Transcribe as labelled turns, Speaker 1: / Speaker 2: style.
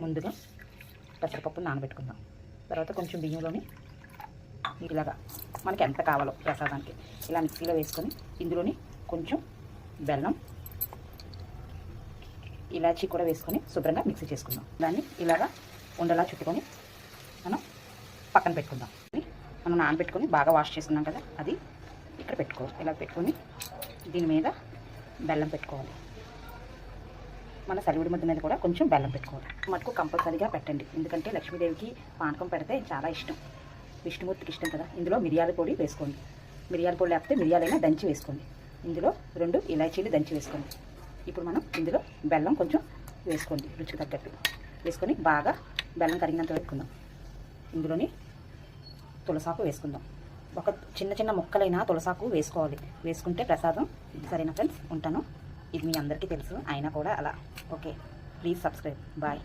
Speaker 1: ముందుగా పెసరపప్పు నానబెట్టుకుందాం. తర్వాత కొంచెం బియ్యంలోని ఇలాగా మనకి ఎంత కావాలో ప్రసాదానికి ఇలా మిక్సీలో వేసుకొని ఇందులోని కొంచెం బెల్లం, ఇలాచీ కూడా వేసుకొని శుభ్రంగా మిక్సీ చేసుకుందాం. దాన్ని ఇలాగా ఉండలా చుట్టుకొని మనం పక్కన పెట్టుకుందాం. మనం నానబెట్టుకొని బాగా వాష్ చేసుకున్నాం కదా, అది ఇక్కడ పెట్టుకోవాలి. ఇలా పెట్టుకొని దీని మీద బెల్లం పెట్టుకోవాలి. మన సలివిడి ముద్ద మీద కూడా కొంచెం బెల్లం పెట్టుకోవాలి. మటుకు కంపల్సరీగా పెట్టండి, ఎందుకంటే లక్ష్మీదేవికి పానకం పెడితే చాలా ఇష్టం, విష్ణుమూర్తికి ఇష్టం కదా. ఇందులో మిరియాల పొడి వేసుకోండి, మిరియాల పొడి లేకపోతే మిరియాలైనా దంచి వేసుకోండి. ఇందులో 2 ఇలాచీలు దంచి వేసుకోండి. ఇప్పుడు మనం ఇందులో బెల్లం కొంచెం వేసుకోండి, రుచికి తగ్గట్టు వేసుకొని బాగా బెల్లం కరిగినంత పెట్టుకుందాం. ఇందులోని తులసాకు వేసుకుందాం. ఒక చిన్న చిన్న ముక్కలైనా తులసాకు వేసుకోవాలి, వేసుకుంటే ప్రసాదం. సరేనా ఫ్రెండ్స్, ఉంటాను. ఇది మీ అందరికీ తెలుసు, అయినా కూడా అలా. Okay, please subscribe. బాయ్.